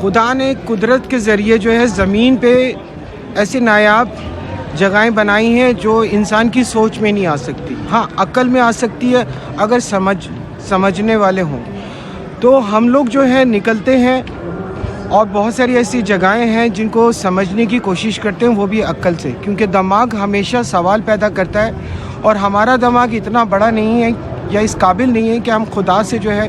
خدا نے قدرت کے ذریعے جو ہے زمین پہ ایسی نایاب جگہیں بنائی ہیں جو انسان کی سوچ میں نہیں آ سکتی. ہاں عقل میں آ سکتی ہے اگر سمجھنے والے ہوں. تو ہم لوگ جو ہے نکلتے ہیں اور بہت ساری ایسی جگہیں ہیں جن کو سمجھنے کی کوشش کرتے ہیں، وہ بھی عقل سے، کیونکہ دماغ ہمیشہ سوال پیدا کرتا ہے اور ہمارا دماغ اتنا بڑا نہیں ہے یا اس قابل نہیں ہے کہ ہم خدا سے جو ہے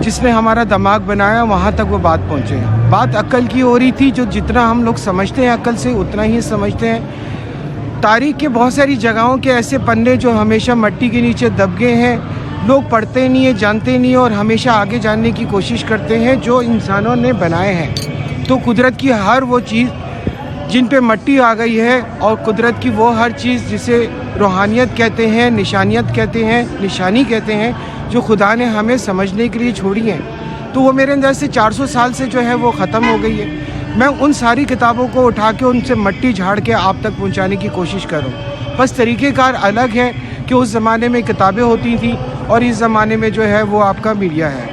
جس نے ہمارا دماغ بنایا وہاں تک وہ بات پہنچے. بات عقل کی ہو رہی تھی، جو جتنا ہم لوگ سمجھتے ہیں عقل سے اتنا ہی سمجھتے ہیں. تاریخ کے بہت ساری جگہوں کے ایسے پنے جو ہمیشہ مٹی کے نیچے دب گئے ہیں، لوگ پڑھتے نہیں ہیں، جانتے نہیں ہیں اور ہمیشہ آگے جاننے کی کوشش کرتے ہیں، جو انسانوں نے بنائے ہیں. تو قدرت کی ہر وہ چیز جن پہ مٹی آ گئی ہے اور قدرت کی وہ ہر چیز جسے روحانیت کہتے ہیں، نشانیت کہتے ہیں، نشانی کہتے ہیں، جو خدا نے ہمیں سمجھنے کے لیے چھوڑی ہیں، تو وہ میرے اندر سے 400 سال سے جو ہے وہ ختم ہو گئی ہے. میں ان ساری کتابوں کو اٹھا کے ان سے مٹی جھاڑ کے آپ تک پہنچانے کی کوشش کروں. بس طریقہ کار الگ ہے کہ اس زمانے میں کتابیں ہوتی تھیں اور اس زمانے میں جو ہے وہ آپ کا میڈیا ہے.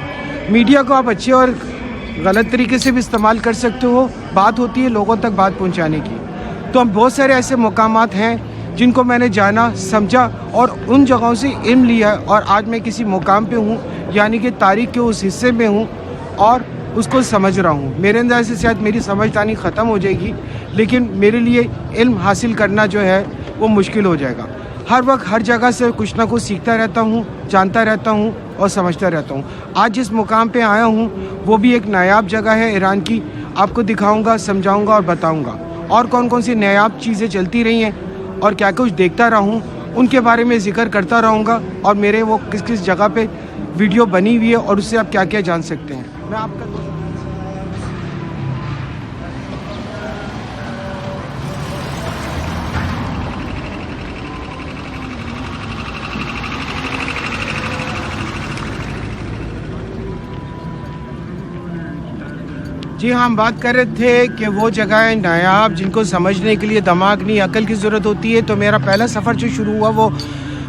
میڈیا کو آپ اچھے اور غلط طریقے سے بھی استعمال کر سکتے ہو. بات ہوتی ہے لوگوں تک بات پہنچانے کی. تو ہم بہت سارے ایسے مقامات ہیں جن کو میں نے جانا، سمجھا اور ان جگہوں سے علم لیا، اور آج میں کسی مقام پہ ہوں، یعنی کہ تاریخ کے اس حصے میں ہوں اور اس کو سمجھ رہا ہوں. میرے اندر سے شاید میری سمجھدانی ختم ہو جائے گی، لیکن میرے لیے علم حاصل کرنا جو ہے وہ مشکل ہو جائے گا. ہر وقت ہر جگہ سے کچھ نہ کچھ سیکھتا رہتا ہوں، جانتا رہتا ہوں اور سمجھتا رہتا ہوں. آج جس مقام پہ آیا ہوں وہ بھی ایک نایاب جگہ ہے ایران کی. آپ کو دکھاؤں گا، سمجھاؤں گا اور بتاؤں گا اور کون کون سی نایاب چیزیں چلتی رہی ہیں اور کیا کچھ دیکھتا رہا ہوں، ان کے بارے میں ذکر کرتا رہوں گا، اور میرے وہ کس کس جگہ پہ ویڈیو بنی ہوئی ہے اور اس سے آپ کیا کیا جان سکتے ہیں. میں آپ کا جی ہاں، ہم بات کر رہے تھے کہ وہ جگہیں نایاب جن کو سمجھنے کے لیے دماغ نہیں عقل کی ضرورت ہوتی ہے. تو میرا پہلا سفر جو شروع ہوا وہ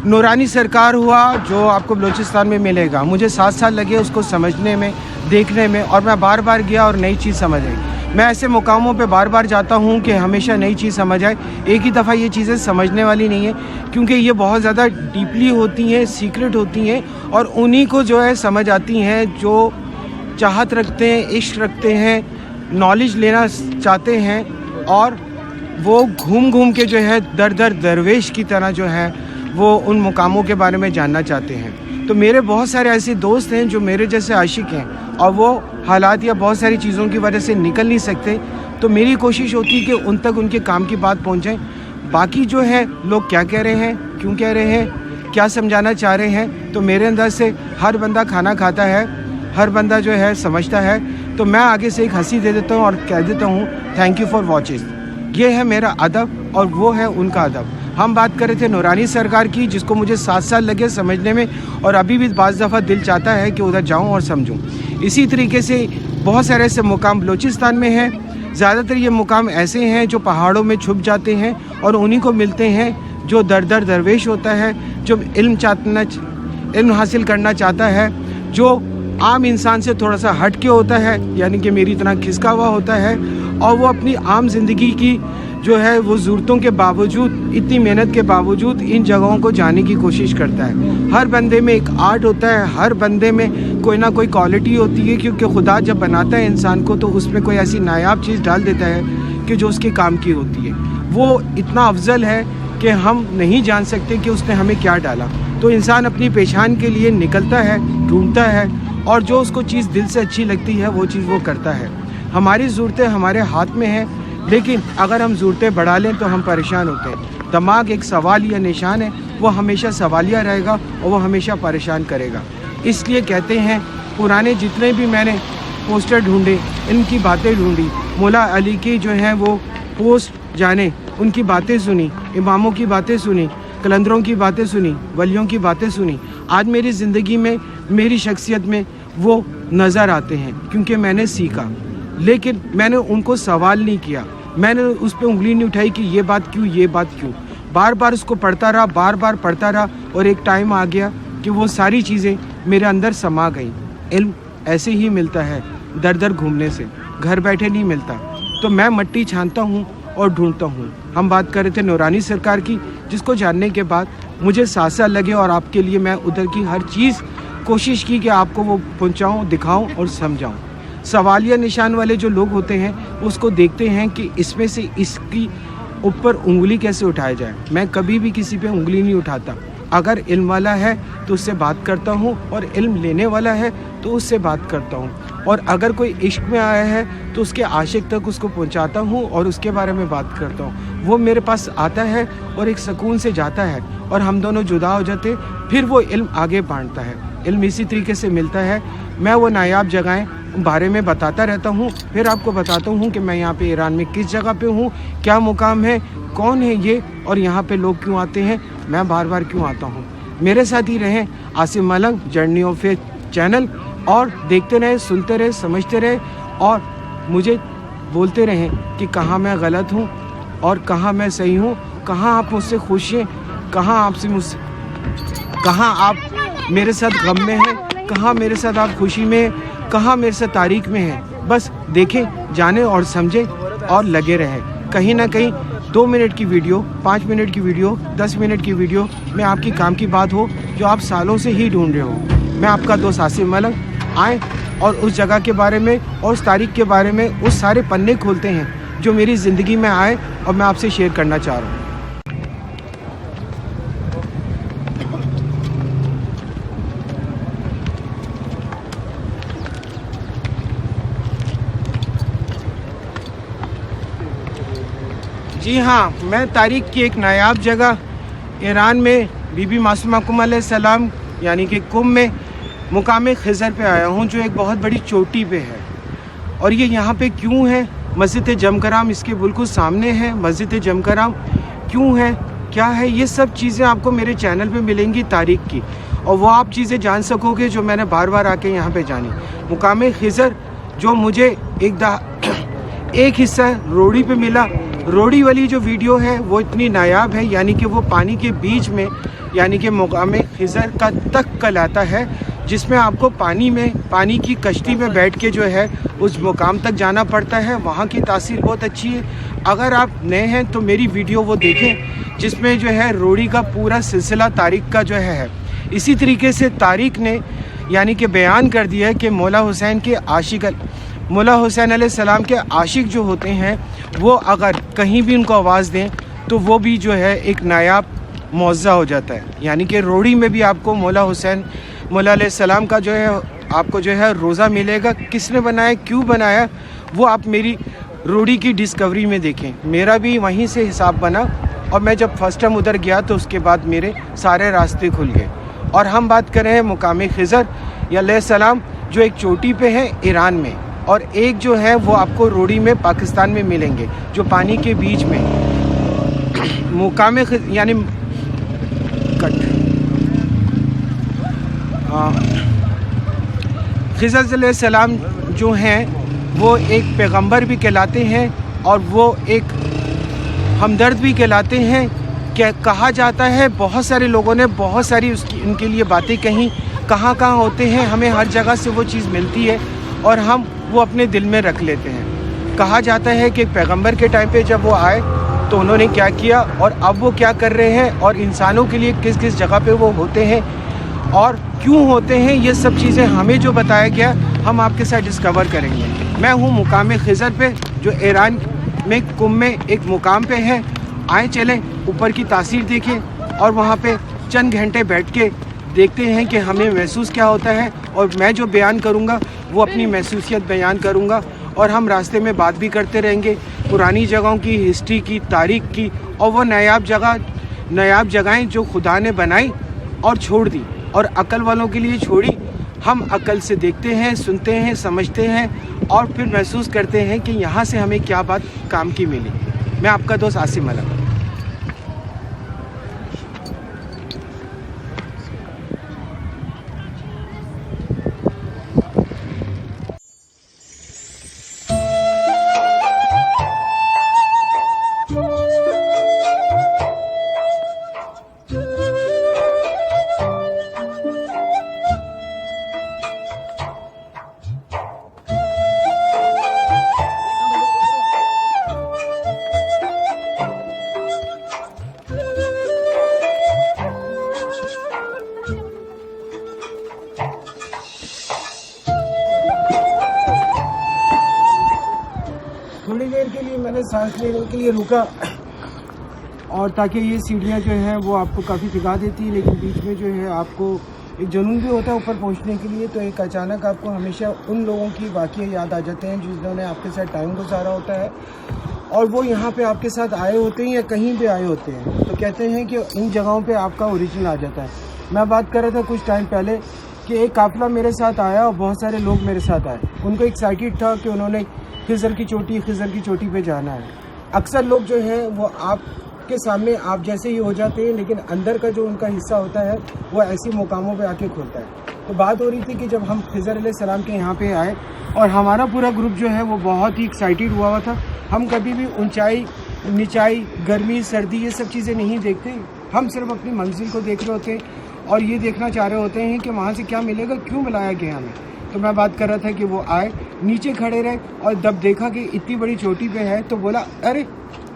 نورانی سرکار ہوا، جو آپ کو بلوچستان میں ملے گا. مجھے 7 سال لگے اس کو سمجھنے میں، دیکھنے میں، اور میں بار بار گیا اور نئی چیز سمجھ آئی. میں ایسے مقاموں پہ بار بار جاتا ہوں کہ ہمیشہ نئی چیز سمجھ آئے. ایک ہی دفعہ یہ چیزیں سمجھنے والی نہیں ہیں، کیونکہ یہ بہت زیادہ ڈیپلی ہوتی ہیں، سیکرٹ ہوتی ہیں، اور انہی کو جو ہے سمجھ آتی ہیں جو چاہت رکھتے ہیں، عشق رکھتے ہیں، نالج لینا چاہتے ہیں، اور وہ گھوم گھوم کے جو ہے در در درویش کی طرح جو ہے وہ ان مقاموں کے بارے میں جاننا چاہتے ہیں. تو میرے بہت سارے ایسے دوست ہیں جو میرے جیسے عاشق ہیں اور وہ حالات یا بہت ساری چیزوں کی وجہ سے نکل نہیں سکتے. تو میری کوشش ہوتی ہے کہ ان تک ان کے کام کی بات پہنچائیں. باقی جو ہے لوگ کیا کہہ رہے ہیں، کیوں کہہ رہے ہیں، کیا سمجھانا چاہ رہے ہیں، تو میرے اندر سے ہر بندہ کھانا کھاتا ہے، ہر بندہ جو ہے سمجھتا ہے. تو میں آگے سے ایک ہنسی دے دیتا ہوں اور کہہ دیتا ہوں تھینک یو فار واچنگ. یہ ہے میرا ادب اور وہ ہے ان کا ادب. हम बात कर रहे थे नूरानी सरकार की, जिसको मुझे 7 साल लगे समझने में, और अभी भी बाज़ दफ़ा दिल चाहता है कि उधर जाऊं और समझूं। इसी तरीके से बहुत सारे ऐसे मुकाम बलूचिस्तान में हैं। ज़्यादातर ये मुकाम ऐसे हैं जो पहाड़ों में छुप जाते हैं और उन्हीं को मिलते हैं जो दरवेश होता है, जो इल्म हासिल करना चाहता है, जो आम इंसान से थोड़ा सा हट के होता है, यानी कि मेरी तरह खिसका हुआ होता है, और वो अपनी आम ज़िंदगी की जो है वो ज़रूरतों के बावजूद, इतनी मेहनत के बावजूद इन जगहों को जाने की कोशिश करता है। हर बंदे में एक आर्ट होता है, हर बंदे में कोई ना कोई क्वालिटी होती है, क्योंकि खुदा जब बनाता है इंसान को तो उसमें कोई ऐसी नायाब चीज़ डाल देता है कि जो उसके काम की होती है। वो इतना अफजल है कि हम नहीं जान सकते कि उसने हमें क्या डाला। तो इंसान अपनी पहचान के लिए निकलता है, ढूंढता है, और जो उसको चीज़ दिल से अच्छी लगती है वो चीज़ वो करता है। हमारी ज़रूरतें हमारे हाथ में हैं, लेकिन अगर हम ज़रूरतें बढ़ा लें तो हम परेशान होते हैं। दिमाग एक सवाल या निशान है, वो हमेशा सवालिया रहेगा और वो हमेशा परेशान करेगा। इसलिए कहते हैं, पुराने जितने भी मैंने पोस्टर ढूंढे, इनकी बातें ढूंढी, मौला अली की जो हैं वो पोस्ट जाने, उनकी बातें सुनी, इमामों की बातें सुनी, कलंदरों की बातें सुनी, वलियों की बातें सुनी। आज मेरी ज़िंदगी में, मेरी शख्सियत में वो नज़र आते हैं, क्योंकि मैंने सीखा, लेकिन मैंने उनको सवाल नहीं किया, मैंने उस पर उंगली नहीं उठाई कि ये बात क्यों, ये बात क्यों। बार बार उसको पढ़ता रहा, बार बार पढ़ता रहा, और एक टाइम आ गया कि वो सारी चीज़ें मेरे अंदर समा गई। इल्म ऐसे ही मिलता है, दर दर घूमने से, घर बैठे नहीं मिलता। तो मैं मट्टी छानता हूँ और ढूंढता हूँ। हम बात कर रहे थे नूरानी सरकार की, जिसको जानने के बाद मुझे 7 साल लगे, और आपके लिए मैं उधर की हर चीज़ कोशिश की कि आपको वो पहुँचाऊँ, दिखाऊँ और समझाऊँ। सवालिया निशान वाले जो लोग होते हैं उसको देखते हैं कि इसमें से इसकी ऊपर उंगली कैसे उठाया जाए। मैं कभी भी किसी पे उंगली नहीं उठाता। अगर इल्म वाला है तो उससे बात करता हूँ, और इल्म लेने वाला है तो उससे बात करता हूँ, और अगर कोई इश्क में आया है तो उसके आशिक तक उसको पहुँचाता हूँ और उसके बारे में बात करता हूँ। वो मेरे पास आता है और एक सुकून से जाता है, और हम दोनों जुदा हो जाते, फिर वो इल्म आगे बांटता है। इल्म इसी तरीके से मिलता है। मैं वो नायाब जगहें बारे में बताता रहता हूँ, फिर आपको बताता हूँ कि मैं यहाँ पे ईरान में किस जगह पे हूँ, क्या मुकाम है, कौन है ये, और यहाँ पे लोग क्यों आते हैं, मैं बार बार क्यों आता हूँ। मेरे साथ ही रहें आसिम मलंग जर्नी ऑफ फेथ चैनल, और देखते रहे, सुनते रहे, समझते रहे, और मुझे बोलते रहें कि कहाँ मैं गलत हूँ और कहाँ मैं सही हूँ, कहाँ आप मुझसे खुश हैं, कहाँ आप मेरे साथ गम में हैं, कहाँ मेरे साथ आप खुशी में हैं, कहाँ मेरे साथ तारीख में है। बस देखें, जानें और समझें और लगे रहें। कहीं ना कहीं 2 मिनट की वीडियो, 5 मिनट की वीडियो, 10 मिनट की वीडियो में आपकी काम की बात हो जो आप सालों से ही ढूंढ रहे हो। मैं आपका दोस्त आसिम मलंग, आएँ और उस जगह के बारे में और उस तारीख के बारे में उस सारे पन्ने खोलते हैं जो मेरी ज़िंदगी में आए और मैं आपसे शेयर करना चाह रहा हूँ। जी हाँ, मैं तारीख की एक नायाब जगह ईरान में बीबी मासूमा अलैहिस्सलाम यानी कि कुम में मुकाम खिज़र पे आया हूँ, जो एक बहुत बड़ी चोटी पे है। और ये यहाँ पे क्यों है? मस्जिद जमकराम इसके बिल्कुल सामने है। मस्जिद जमकराम क्यों है, क्या है, ये सब चीज़ें आपको मेरे चैनल पे मिलेंगी तारीख की, और वो आप चीज़ें जान सकोगे जो मैंने बार बार आके यहाँ पे जानी। मुकाम खिज़र जो मुझे एक हिस्सा रोड़ी पे मिला। रोड़ी वाली जो वीडियो है वो इतनी नायाब है, यानी कि वो पानी के बीच में, यानी कि मुकाम खिज़र का तक कहलाता है, जिसमें आपको पानी की कश्ती में बैठ के जो है उस मुकाम तक जाना पड़ता है। वहाँ की तासीर बहुत अच्छी है। अगर आप नए हैं तो मेरी वीडियो वो देखें, जिसमें जो है रोड़ी का पूरा सिलसिला तारीख का जो है। इसी तरीके से तारीख ने यानी कि बयान कर दिया है कि मौला हुसैन अलैहिस्सलाम के आशिक जो होते हैं वो अगर कहीं भी उनको आवाज़ दें तो वो भी जो है एक नायाब मौज़ा हो जाता है। यानी कि रोड़ी में भी आपको मौला अलैहिस्सलाम का जो है आपको जो है रोज़ा मिलेगा। किसने बनाया, क्यों बनाया, वो आप मेरी रोड़ी की डिस्कवरी में देखें। मेरा भी वहीं से हिसाब बना, और मैं जब फर्स्ट टाइम उधर गया तो उसके बाद मेरे सारे रास्ते खुल गए। और हम बात कर रहे हैं मुकाम खिज़र अलैहिस्सलाम जो एक चोटी पे है ईरान में, और एक जो है वो आपको रोड़ी में पाकिस्तान में मिलेंगे, जो पानी के बीच में। मुकाम यानी खिज़र अलैहिस्सलाम जो हैं वो एक पैगंबर भी कहलाते हैं और वो एक हमदर्द भी कहलाते हैं। क्या कहा जाता है, बहुत सारे लोगों ने बहुत सारी उनके लिए बातें कहीं, कहाँ कहाँ होते हैं, हमें हर जगह से वो चीज़ मिलती है और हम वो अपने दिल में रख लेते हैं। कहा जाता है कि पैगंबर के टाइम पे जब वो आए तो उन्होंने क्या किया और अब वो क्या कर रहे हैं और इंसानों के लिए किस किस जगह पे वो होते हैं और क्यों होते हैं, ये सब चीज़ें हमें जो बताया गया हम आपके साथ डिस्कवर करेंगे। मैं हूँ मुकाम खिज़र पे, जो ईरान में कुम में एक मुकाम पे है। आए चलें ऊपर की तासीर देखें और वहाँ पे चंद घंटे बैठ के देखते हैं कि हमें महसूस क्या होता है। और मैं जो बयान करूँगा वो अपनी महसूसियत बयान करूँगा और हम रास्ते में बात भी करते रहेंगे पुरानी जगहों की, हिस्ट्री की, तारीख़ की और वो नायाब जगहें जो खुदा ने बनाई और छोड़ दी और अक्ल वालों के लिए छोड़ी। हम अक्ल से देखते हैं, सुनते हैं, समझते हैं और फिर महसूस करते हैं कि यहाँ से हमें क्या बात काम की मिली। मैं आपका दोस्त आसिम अलम। थोड़ी देर के लिए मैंने सांस लेने के लिए रुका और ताकि ये सीढ़ियाँ जो हैं वो आपको काफ़ी थका देती है, लेकिन बीच में जो है आपको एक जुनून भी होता है ऊपर पहुंचने के लिए। तो एक अचानक आपको हमेशा उन लोगों की वाक़या याद आ जाते हैं जिन्होंने आपके साथ टाइम गुजारा होता है और वो यहाँ पे आपके साथ आए होते हैं या कहीं पे आए होते हैं। तो कहते हैं कि इन जगहों पे आपका ओरिजिन आ जाता है। मैं बात कर रहा था कुछ टाइम पहले कि एक काफ़िला मेरे साथ आया और बहुत सारे लोग मेरे साथ आए। उनको एक्साइटेड था कि उन्होंने खिज़र की चोटी पे जाना है। अक्सर लोग जो हैं वो आपके सामने आप जैसे ही हो जाते हैं, लेकिन अंदर का जो उनका हिस्सा होता है वो ऐसी मुकामों पे आके खुलता है। तो बात हो रही थी कि जब हम खिज़र अलैहिस्सलाम के यहाँ पे आए और हमारा पूरा ग्रुप जो है वो बहुत ही एक्साइटेड हुआ था। हम कभी भी ऊंचाई, नीचाई, गर्मी, सर्दी ये सब चीज़ें नहीं देखते। हम सिर्फ अपनी मंजिल को देख रहे होते हैं और ये देखना चाह रहे होते हैं कि वहाँ से क्या मिलेगा, क्यों बुलाया गया हमें। तो मैं बात कर रहा था कि वो आए, नीचे खड़े रहे और जब देखा कि इतनी बड़ी चोटी पे है तो बोला अरे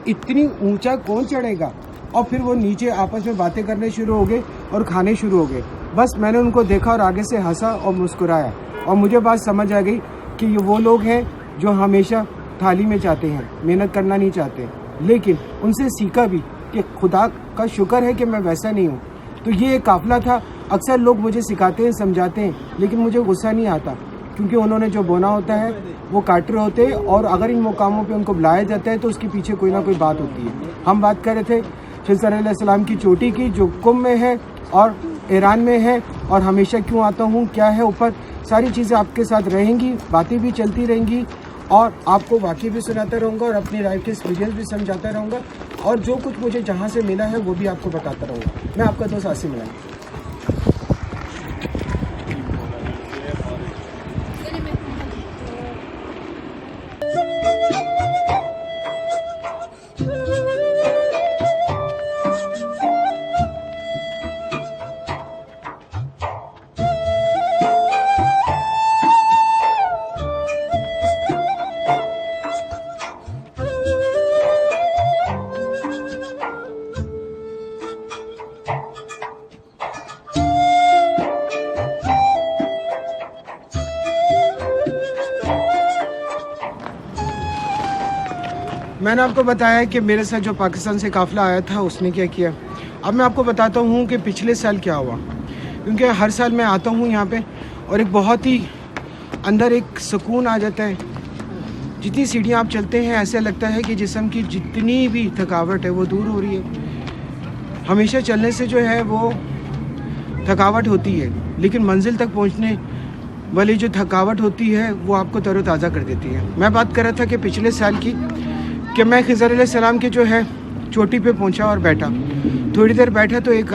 इतनी ऊंचा कौन चढ़ेगा। और फिर वो नीचे आपस में बातें करने शुरू हो गए और खाने शुरू हो गए। बस मैंने उनको देखा और आगे से हंसा और मुस्कुराया और मुझे बात समझ आ गई कि ये वो लोग हैं जो हमेशा थाली में चाहते हैं, मेहनत करना नहीं चाहते। लेकिन उनसे सीखा भी कि खुदा का शुक्र है कि मैं वैसा नहीं हूँ। तो ये एक काफ़िला था। अक्सर लोग मुझे सिखाते हैं, समझाते हैं, लेकिन मुझे गुस्सा नहीं आता क्योंकि उन्होंने जो बोना होता है वो काट रहे होते हैं और अगर इन मुकामों पे उनको बुलाया जाता है तो उसके पीछे कोई ना कोई बात होती है। हम बात कर रहे थे खिज़र अलैहिस्सलाम की चोटी की, जो कुम में है और ईरान में है और हमेशा क्यों आता हूँ, क्या है ऊपर, सारी चीज़ें आपके साथ रहेंगी, बातें भी चलती रहेंगी और आपको वाक़ई भी सुनाता रहूँगा और अपनी लाइफ के एक्सपीरियंस भी समझाता रहूँगा और जो कुछ मुझे जहाँ से मिला है वो भी आपको बताता रहूँगा। मैं आपका दोस्त आसिम अलम। मैंने आपको बताया कि मेरे साथ जो पाकिस्तान से काफ़िला आया था उसने क्या किया। अब मैं आपको बताता हूँ कि पिछले साल क्या हुआ, क्योंकि हर साल मैं आता हूँ यहाँ पे और एक बहुत ही अंदर एक सुकून आ जाता है। जितनी सीढ़ियाँ आप चलते हैं ऐसा लगता है कि जिस्म की जितनी भी थकावट है वो दूर हो रही है। हमेशा चलने से जो है वो थकावट होती है, लेकिन मंजिल तक पहुँचने वाली जो थकावट होती है वो आपको तरोताज़ा कर देती है। मैं बात कर रहा था कि पिछले साल की कि मैं खिज़र अलैहिस्सलाम के जो है चोटी पे पहुंचा और बैठा। थोड़ी देर बैठा तो एक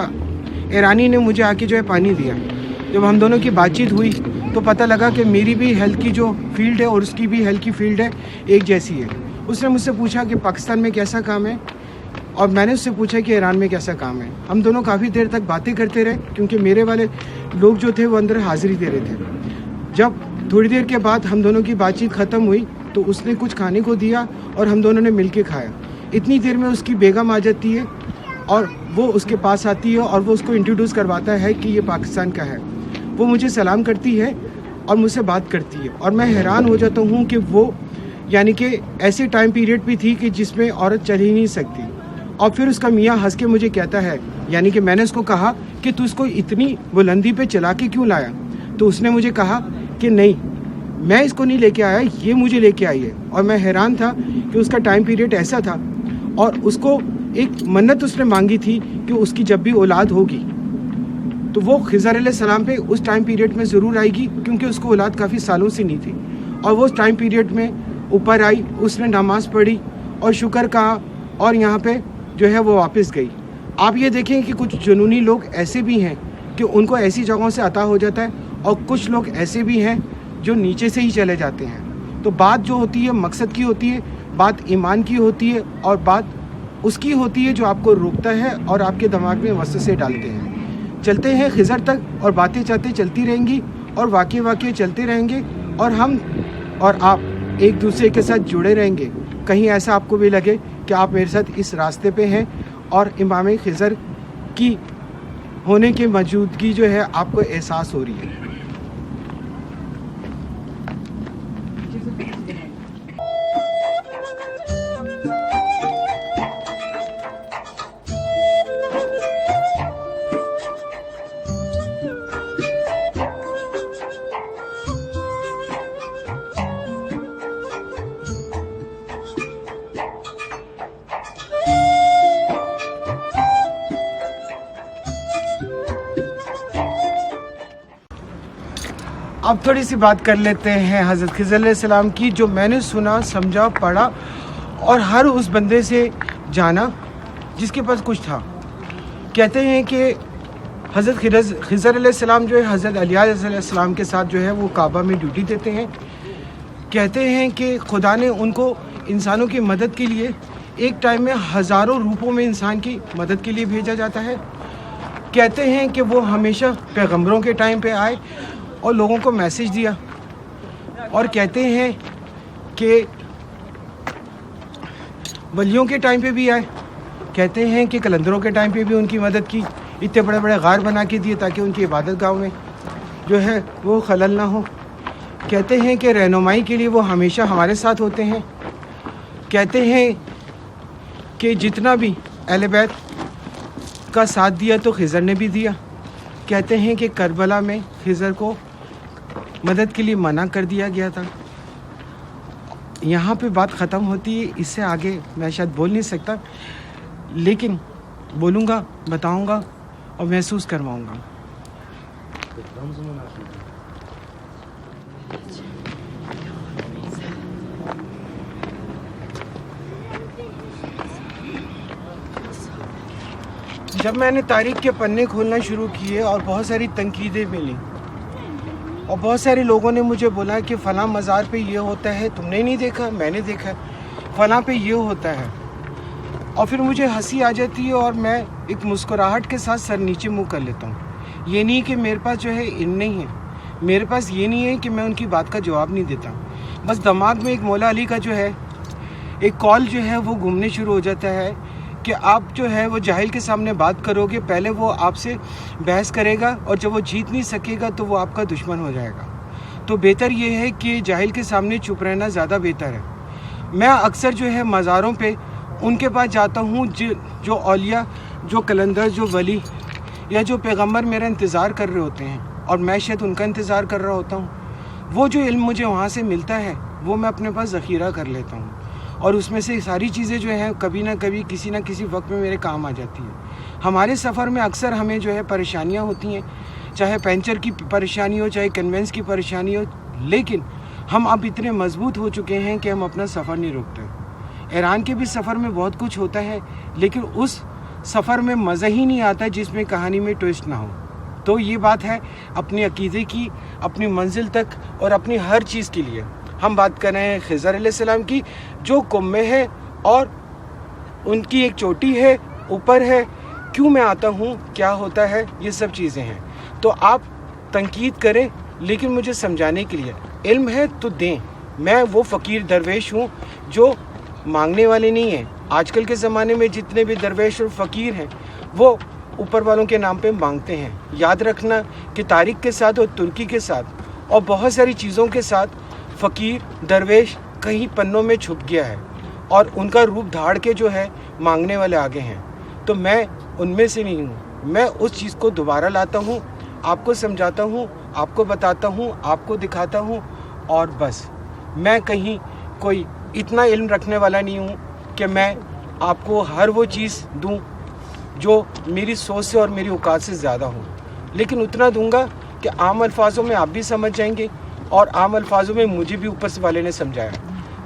ईरानी ने मुझे आके जो है पानी दिया। जब हम दोनों की बातचीत हुई तो पता लगा कि मेरी भी हेल्थ की जो फील्ड है और उसकी भी हेल्थ की फील्ड है एक जैसी है। उसने मुझसे पूछा कि पाकिस्तान में कैसा काम है और मैंने उससे पूछा कि ईरान में कैसा काम है। हम दोनों काफ़ी देर तक बातें करते रहे क्योंकि मेरे वाले लोग जो थे वो अंदर हाज़िरी दे रहे थे। जब थोड़ी देर के बाद हम दोनों की बातचीत ख़त्म हुई तो उसने कुछ खाने को दिया और हम दोनों ने मिल के खाया। इतनी देर में उसकी बेगम आ जाती है और वो उसके पास आती है और वो उसको इंट्रोड्यूस करवाता है कि ये पाकिस्तान का है। वो मुझे सलाम करती है और मुझसे बात करती है और मैं हैरान हो जाता हूँ कि वो यानी कि ऐसे टाइम पीरियड भी थी कि जिसमें औरत चल ही नहीं सकती। और फिर उसका मियाँ हंस के मुझे कहता है, यानी कि मैंने उसको कहा कि तू इसको इतनी बुलंदी पे चला के क्यों लाया? तो उसने मुझे कहा कि नहीं, मैं इसको नहीं लेके आया, ये मुझे लेके आई है। और मैं हैरान था कि उसका टाइम पीरियड ऐसा था और उसको एक मन्नत उसने मांगी थी कि उसकी जब भी औलाद होगी तो वो खिज़र अलैहिस्सलाम पे उस टाइम पीरियड में ज़रूर आएगी, क्योंकि उसको औलाद काफ़ी सालों से नहीं थी। और वो उस टाइम पीरियड में ऊपर आई, उसने नमाज़ पढ़ी और शुक्र कहा और यहाँ पे जो है वो वापस गई। आप ये देखें कि कुछ जुनूनी लोग ऐसे भी हैं कि उनको ऐसी जगहों से अता हो जाता है और कुछ लोग ऐसे भी हैं जो नीचे से ही चले जाते हैं। तो बात जो होती है मकसद की होती है, बात ईमान की होती है और बात उसकी होती है जो आपको रोकता है और आपके दिमाग में वसवसे डालते हैं। चलते हैं खिज़र तक और बातें चलती रहेंगी और वाक़े चलते रहेंगे और हम और आप एक दूसरे के साथ जुड़े रहेंगे। कहीं ऐसा आपको भी लगे कि आप मेरे साथ इस रास्ते पे हैं और इमाम खिज़र की होने की मौजूदगी जो है आपको एहसास हो रही है। अब थोड़ी सी बात कर लेते हैं हज़रत खिज़र अलैहिस्सलाम की, जो मैंने सुना, समझा, पढ़ा और हर उस बंदे से जाना जिसके पास कुछ था। कहते हैं कि हज़रत खिज़र अलैहिस्सलाम जो है हज़रत अली अलैहिस्सलाम के साथ जो है वो काबा में ड्यूटी देते हैं। कहते हैं कि खुदा ने उनको इंसानों की मदद के लिए एक टाइम में हज़ारों रूपों में इंसान की मदद के लिए भेजा जाता है। कहते हैं कि वो हमेशा पैगंबरों के टाइम पे आए और लोगों को मैसेज दिया। और कहते हैं कि वलियों के टाइम पे भी आए। कहते हैं कि कलंदरों के टाइम पे भी उनकी मदद की, इतने बड़े बड़े गार बना के दिए ताकि उनकी इबादत गाह में जो है वो खलल ना हो। कहते हैं कि रहनुमाई के लिए वो हमेशा हमारे साथ होते हैं। कहते हैं कि जितना भी अहले बैत का साथ दिया तो खिज़र ने भी दिया। कहते हैं कि करबला में खिज़र को मदद के लिए मना कर दिया गया था। यहाँ पे बात ख़त्म होती है, इससे आगे मैं शायद बोल नहीं सकता, लेकिन बोलूँगा, बताऊँगा और महसूस करवाऊँगा। जब मैंने तारीख़ के पन्ने खोलना शुरू किए और बहुत सारी तनकीदें मिली और बहुत सारे लोगों ने मुझे बोला कि फ़लाँ मज़ार पे ये होता है, तुमने नहीं देखा, मैंने देखा, फ़लाँ पे ये होता है। और फिर मुझे हंसी आ जाती है और मैं एक मुस्कुराहट के साथ सर नीचे मुँह कर लेता हूँ। ये नहीं कि मेरे पास जो है इल्म नहीं है, मेरे पास ये नहीं है कि मैं उनकी बात का जवाब नहीं देता। बस दिमाग में एक मौला अली का जो है एक कॉल जो है वो घूमने शुरू हो जाता है कि आप जो है वो जाहिल के सामने बात करोगे, पहले वो आपसे बहस करेगा और जब वो जीत नहीं सकेगा तो वो आपका दुश्मन हो जाएगा। तो बेहतर ये है कि जाहिल के सामने चुप रहना ज़्यादा बेहतर है। मैं अक्सर जो है मज़ारों पे उनके पास जाता हूँ जो औलिया, जो कलंदर, जो वली या जो पैगम्बर मेरा इंतज़ार कर रहे होते हैं और मैं शायद उनका इंतज़ार कर रहा होता हूँ। वो जो इल्म मुझे वहाँ से मिलता है वो मैं अपने पास ज़ख़ीरा कर लेता हूँ और उसमें से सारी चीज़ें जो हैं कभी ना कभी किसी ना किसी वक्त में मेरे काम आ जाती हैं। हमारे सफ़र में अक्सर हमें जो है परेशानियाँ होती हैं, चाहे पंचर की परेशानी हो, चाहे कन्वेंस की परेशानी हो, लेकिन हम अब इतने मजबूत हो चुके हैं कि हम अपना सफ़र नहीं रोकते। ईरान के भी सफ़र में बहुत कुछ होता है لیکن اس سفر میں مزہ ہی نہیں آتا جس میں کہانی میں ٹویسٹ نہ ہو. تو یہ بات ہے اپنے عقیدے کی، اپنی منزل تک اور اپنی ہر چیز کے لیے. ہم بات کر رہے ہیں خضر علیہ السلام کی جو قم میں ہے اور ان کی ایک چوٹی ہے اوپر ہے. کیوں میں آتا ہوں، کیا ہوتا ہے، یہ سب چیزیں ہیں. تو آپ تنقید کریں لیکن مجھے سمجھانے کے لیے. علم ہے تو دیں. میں وہ فقیر درویش ہوں جو مانگنے والے نہیں ہیں. آج کل کے زمانے میں جتنے بھی درویش اور فقیر ہیں وہ اوپر والوں کے نام پہ مانگتے ہیں. یاد رکھنا کہ تاریخ کے ساتھ اور ترکی کے ساتھ اور بہت ساری چیزوں کے ساتھ فقیر درویش کہیں پنوں میں چھپ گیا ہے اور ان کا روپ دھاڑ کے جو ہے مانگنے والے آگے ہیں. تو میں ان میں سے نہیں ہوں. میں اس چیز کو دوبارہ لاتا ہوں، آپ کو سمجھاتا ہوں، آپ کو بتاتا ہوں، آپ کو دکھاتا ہوں. اور بس میں کہیں کوئی اتنا علم رکھنے والا نہیں ہوں کہ میں آپ کو ہر وہ چیز دوں جو میری سوچ سے اور میری اوقات سے زیادہ ہوں. لیکن اتنا دوں گا کہ عام الفاظوں میں آپ بھی سمجھ جائیں گے اور عام الفاظوں میں مجھے بھی اوپر سے والے نے سمجھایا.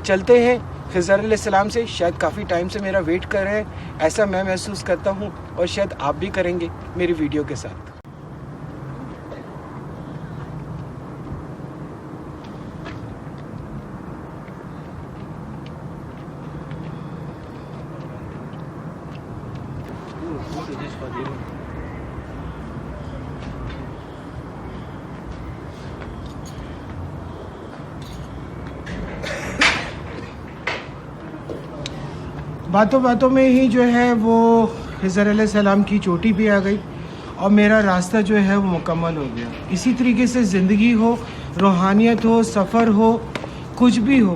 چلتے ہیں خضر علیہ السلام سے. شاید کافی ٹائم سے میرا ویٹ کر رہے ہیں، ایسا میں محسوس کرتا ہوں اور شاید آپ بھی کریں گے میری ویڈیو کے ساتھ. باتوں باتوں میں ہی جو ہے وہ خضر علیہ السلام کی چوٹی بھی آ گئی اور میرا راستہ جو ہے وہ مکمل ہو گیا. اسی طریقے سے زندگی ہو، روحانیت ہو، سفر ہو، کچھ بھی ہو،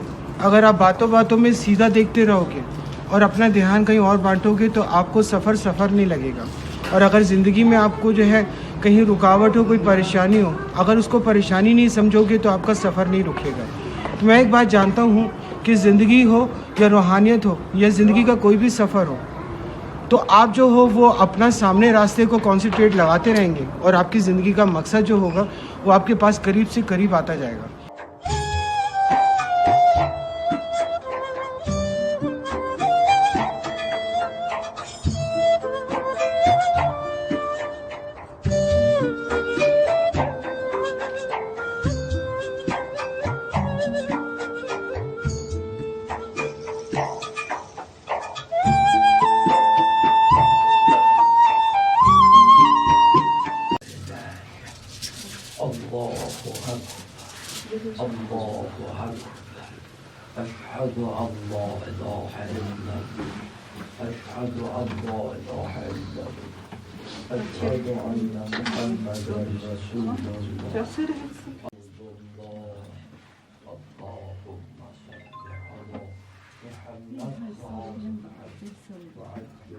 اگر آپ باتوں باتوں میں سیدھا دیکھتے رہو گے اور اپنا دھیان کہیں اور بانٹو گے تو آپ کو سفر نہیں لگے گا. اور اگر زندگی میں آپ کو جو ہے کہیں رکاوٹ ہو، کوئی پریشانی ہو، اگر اس کو پریشانی نہیں سمجھو گے تو آپ کا سفر نہیں رکے گا. تو میں ایک بات جانتا ہوں کہ زندگی ہو یا روحانیت ہو یا زندگی کا کوئی بھی سفر ہو تو آپ جو ہو وہ اپنا سامنے راستے کو کانسنٹریٹ لگاتے رہیں گے اور آپ کی زندگی کا مقصد جو ہوگا وہ آپ کے پاس قریب سے قریب آتا جائے گا. أشهد أن لا إله إلا الله أشهد أن لا إله إلا الله أشهد أن محمدا رسول الله اللهم صل على محمد وعجل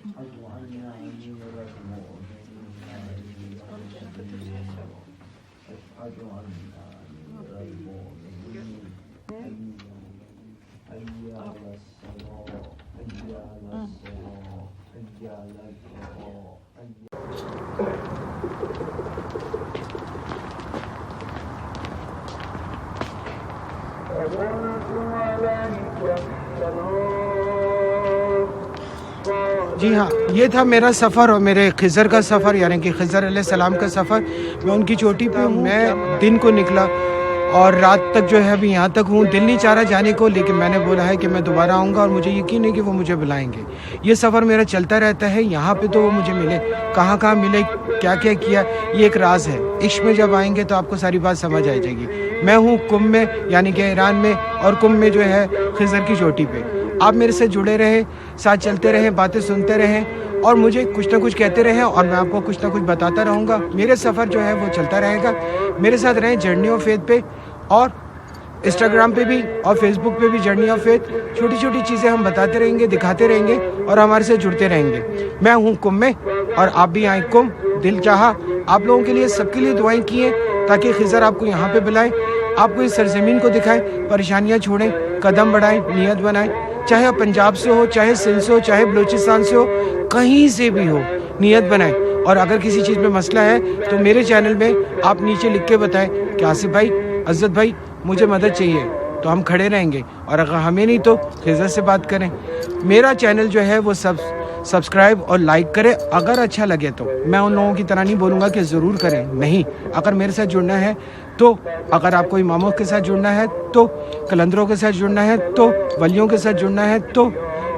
أشهد أن أمير المؤمنين أشهد أن أمير المؤمنين حي على الصلاة حي على الصلاة حي على الفلاح جی ہاں، یہ تھا میرا سفر اور میرے خضر کا سفر، یعنی کہ خضر علیہ السلام کا سفر. میں ان کی چوٹی پہ ہوں. میں دن کو نکلا اور رات تک جو ہے ابھی یہاں تک ہوں. دل نہیں چاہ رہا جانے کو، لیکن میں نے بولا ہے کہ میں دوبارہ آؤں گا اور مجھے یقین ہے کہ وہ مجھے بلائیں گے. یہ سفر میرا چلتا رہتا ہے. یہاں پہ تو وہ مجھے ملے، کہاں کہاں ملے، کیا کیا کیا، یہ ایک راز ہے. عشق میں جب آئیں گے تو آپ کو ساری بات سمجھ آ جائے گی. میں ہوں قم میں، یعنی کہ ایران میں، اور قم میں جو ہے خضر کی چوٹی پہ. آپ میرے سے جڑے رہیں، ساتھ چلتے رہیں، باتیں سنتے رہیں اور مجھے کچھ نہ کچھ کہتے رہیں اور میں آپ کو کچھ نہ کچھ بتاتا رہوں گا. میرے سفر جو ہے وہ چلتا رہے گا. میرے ساتھ رہیں جرنی آف فیتھ پہ، اور انسٹاگرام پہ بھی اور فیس بک پہ بھی جرنی آف فیتھ. چھوٹی چھوٹی چیزیں ہم بتاتے رہیں گے، دکھاتے رہیں گے اور ہمارے سے جڑتے رہیں گے. میں ہوں قم میں اور آپ بھی آئیں قم. دل چاہا آپ لوگوں کے لیے، سب کے لیے دعائیں کی ہیں تاکہ خضر آپ کو یہاں پہ بلائیں، آپ کو اس سرزمین کو دکھائیں، پریشانیاں چھوڑیں، قدم بڑھائیں، نیت بنائیں. چاہے آپ پنجاب سے ہو، چاہے سندھ سے ہو، چاہے بلوچستان سے ہو، کہیں سے بھی ہو، نیت بنائیں. اور اگر کسی چیز میں مسئلہ ہے تو میرے چینل میں آپ نیچے لکھ کے بتائیں کہ آصف بھائی، عزت بھائی، مجھے مدد چاہیے، تو ہم کھڑے رہیں گے. اور اگر ہمیں نہیں تو خضر سے بات کریں. میرا چینل جو ہے وہ سبسکرائب اور لائک کرے. اگر اچھا لگے تو میں ان لوگوں کی طرح نہیں بولوں گا کہ ضرور کریں, نہیں. اگر میرے ساتھ جڑنا ہے تو, اگر آپ کو اماموں کے ساتھ جڑنا ہے تو, قلندروں کے ساتھ جڑنا ہے تو, ولیوں کے ساتھ جڑنا ہے تو,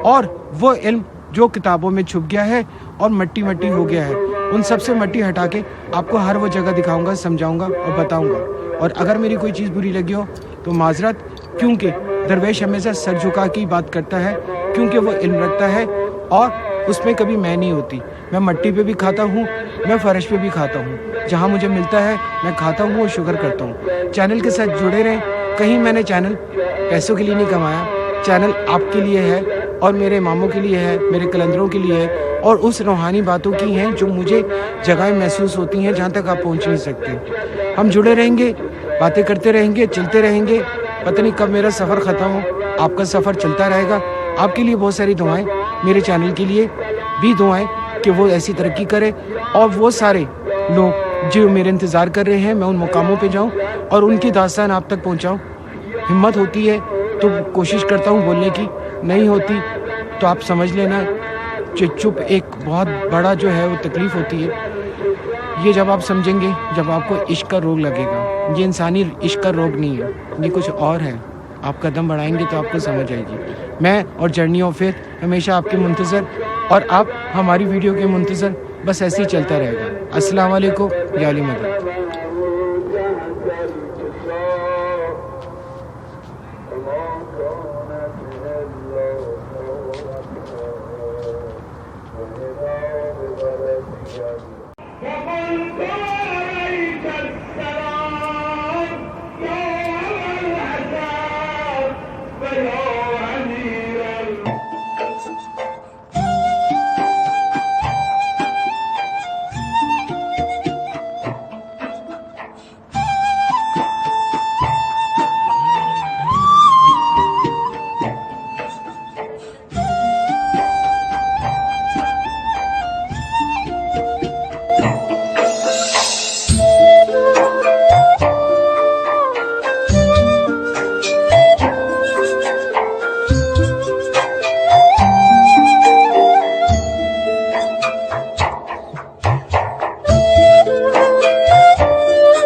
اور وہ علم جو کتابوں میں چھپ گیا ہے اور مٹی مٹی ہو گیا ہے, ان سب سے مٹی ہٹا کے آپ کو ہر وہ جگہ دکھاؤں گا, سمجھاؤں گا اور بتاؤں گا. اور اگر میری کوئی چیز بری لگی ہو تو معذرت, کیونکہ درویش ہمیشہ سر جھکا کے بات کرتا ہے, کیونکہ وہ علم رکھتا ہے اور اس میں کبھی میں نہیں ہوتی. میں مٹی پہ بھی کھاتا ہوں, میں فرش پہ بھی کھاتا ہوں, جہاں مجھے ملتا ہے میں کھاتا ہوں اور شکر کرتا ہوں. چینل کے ساتھ جڑے رہیں. کہیں میں نے چینل پیسوں کے لیے نہیں کمایا, چینل آپ کے لیے ہے اور میرے اماموں کے لیے ہے, میرے قلندروں کے لیے ہے, اور اس روحانی باتوں کی ہیں جو مجھے جگہیں محسوس ہوتی ہیں جہاں تک آپ پہنچ نہیں سکتے. ہم جڑے رہیں گے, باتیں کرتے رہیں گے, چلتے رہیں گے. پتہ نہیں کب میرا سفر ختم ہو, آپ کا سفر چلتا رہے گا. آپ کے لیے بہت ساری دعائیں, میرے چینل کے لیے بھی دعائیں کہ وہ ایسی ترقی کرے, اور وہ سارے لوگ جو میرے انتظار کر رہے ہیں میں ان مقاموں پہ جاؤں اور ان کی داستان آپ تک پہنچاؤں. ہمت ہوتی ہے تو کوشش کرتا ہوں بولنے کی, نہیں ہوتی تو آپ سمجھ لینا چپ ایک بہت بڑا جو ہے وہ تکلیف ہوتی ہے. یہ جب آپ سمجھیں گے, جب آپ کو عشق کا روگ لگے گا. یہ انسانی عشق کا روگ نہیں ہے, یہ کچھ اور ہے. آپ قدم بڑھائیں گے تو آپ کو سمجھ آئے گی. میں اور جرنی آف فیتھ ہمیشہ آپ کے منتظر, اور آپ ہماری ویڈیو کے منتظر. بس ایسے ہی چلتا رہے گا. السلام علیکم, یا علی مدد.